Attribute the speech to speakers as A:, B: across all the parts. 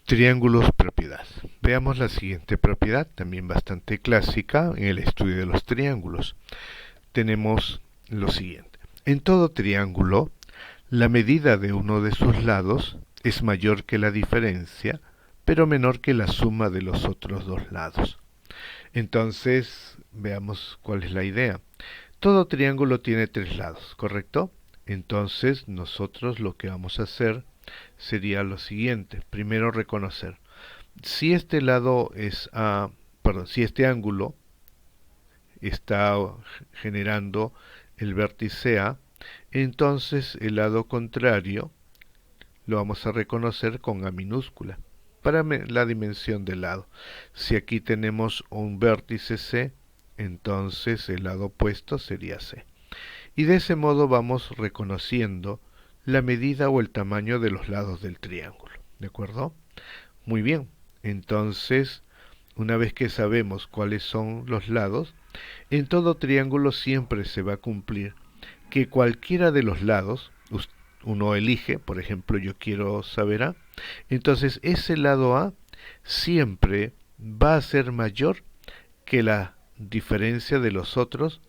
A: Triángulos propiedad. Veamos la siguiente propiedad, también bastante clásica en el estudio de los triángulos. Tenemos lo siguiente. En todo triángulo, la medida de uno de sus lados es mayor que la diferencia, pero menor que la suma de los otros dos lados. Entonces, veamos cuál es la idea. Todo triángulo tiene tres lados, ¿correcto? Entonces, nosotros lo que vamos a hacer sería lo siguiente. Primero reconocer. Si este lado es A, perdón, si este ángulo está generando el vértice A, entonces el lado contrario lo vamos a reconocer con A minúscula para la dimensión del lado. Si aquí tenemos un vértice C, entonces el lado opuesto sería C. Y de ese modo vamos reconociendo la medida o el tamaño de los lados del triángulo. ¿De acuerdo? Muy bien. Entonces, una vez que sabemos cuáles son los lados, en todo triángulo siempre se va a cumplir que cualquiera de los lados, uno elige, por ejemplo, yo quiero saber A, entonces ese lado A siempre va a ser mayor que la diferencia de los otros,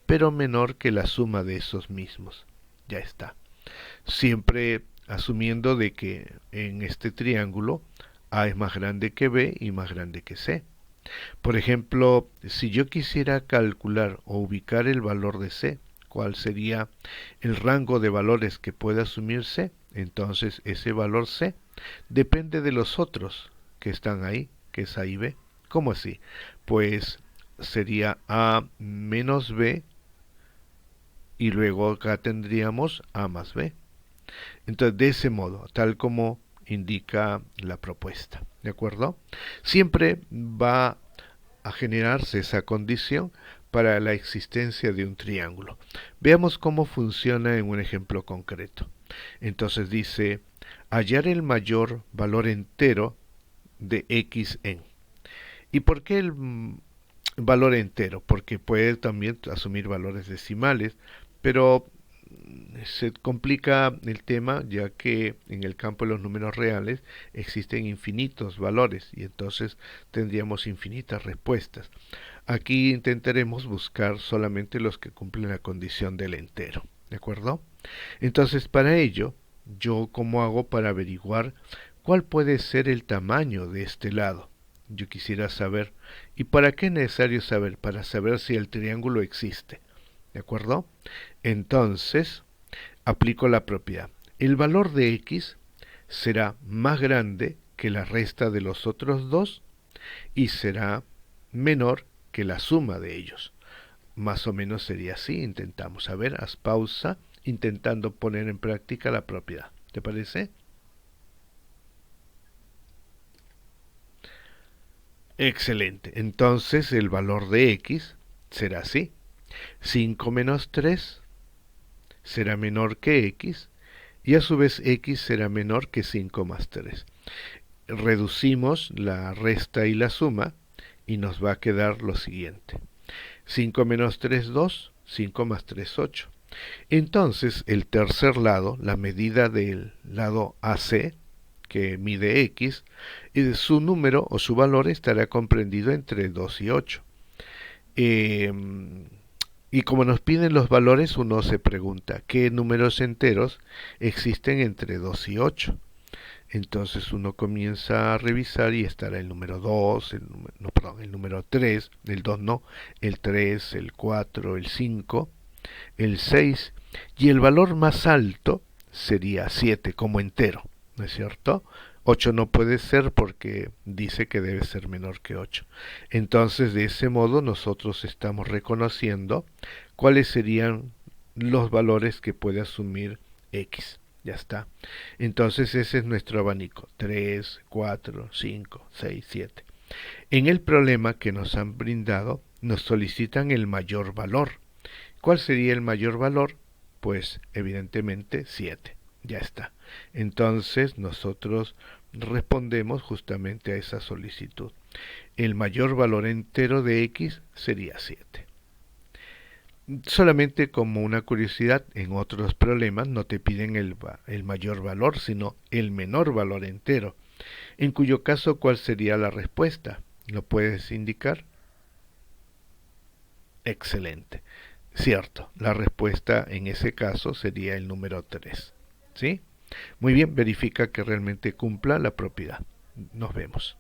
A: pero menor que la suma de esos mismos. Ya está. Siempre asumiendo de que en este triángulo A es más grande que B y más grande que C. Por ejemplo, si yo quisiera calcular o ubicar el valor de C, ¿cuál sería el rango de valores que puede asumir C? Entonces ese valor C depende de los otros que están ahí, que es A y B. ¿Cómo así? Pues sería A menos B y luego acá tendríamos A más B. Entonces, de ese modo, tal como indica la propuesta, ¿de acuerdo? Siempre va a generarse esa condición para la existencia de un triángulo. Veamos cómo funciona en un ejemplo concreto. Entonces dice, hallar el mayor valor entero de x en. ¿Y por qué el valor entero? Porque puede también asumir valores decimales, pero se complica el tema ya que en el campo de los números reales existen infinitos valores y entonces tendríamos infinitas respuestas. Aquí intentaremos buscar solamente los que cumplen la condición del entero, ¿de acuerdo? Entonces para ello, yo cómo hago para averiguar cuál puede ser el tamaño de este lado. Yo quisiera saber, ¿y para qué es necesario saber? Para saber si el triángulo existe, ¿de acuerdo? Entonces, aplico la propiedad. El valor de x será más grande que la resta de los otros dos y será menor que la suma de ellos. Más o menos sería así. Intentamos. A ver, haz pausa intentando poner en práctica la propiedad. ¿Te parece? Excelente. Entonces el valor de x será así. 5 menos 3 será menor que x y a su vez x será menor que 5 más 3. Reducimos la resta y la suma y nos va a quedar lo siguiente. 5 menos 3, 2, 5 más 3, 8. Entonces el tercer lado, la medida del lado AC, que mide x, su número o su valor estará comprendido entre 2 y 8. Y como nos piden los valores, uno se pregunta, ¿qué números enteros existen entre 2 y 8? Entonces uno comienza a revisar y estará el número 2, el número 3, el 2 no, el 3, el 4, el 5, el 6 y el valor más alto sería 7 como entero, ¿no es cierto? 8 no puede ser porque dice que debe ser menor que 8. Entonces, de ese modo, nosotros estamos reconociendo cuáles serían los valores que puede asumir x. Ya está. Entonces, ese es nuestro abanico. 3, 4, 5, 6, 7. En el problema que nos han brindado, nos solicitan el mayor valor. ¿Cuál sería el mayor valor? Pues, evidentemente, 7. Ya está. Entonces nosotros respondemos justamente a esa solicitud. El mayor valor entero de x sería 7. Solamente como una curiosidad, en otros problemas no te piden el mayor valor, sino el menor valor entero. En cuyo caso, ¿cuál sería la respuesta? ¿Lo puedes indicar? Excelente. Cierto, la respuesta en ese caso sería el número 3. ¿Sí? Muy bien, verifica que realmente cumpla la propiedad. Nos vemos.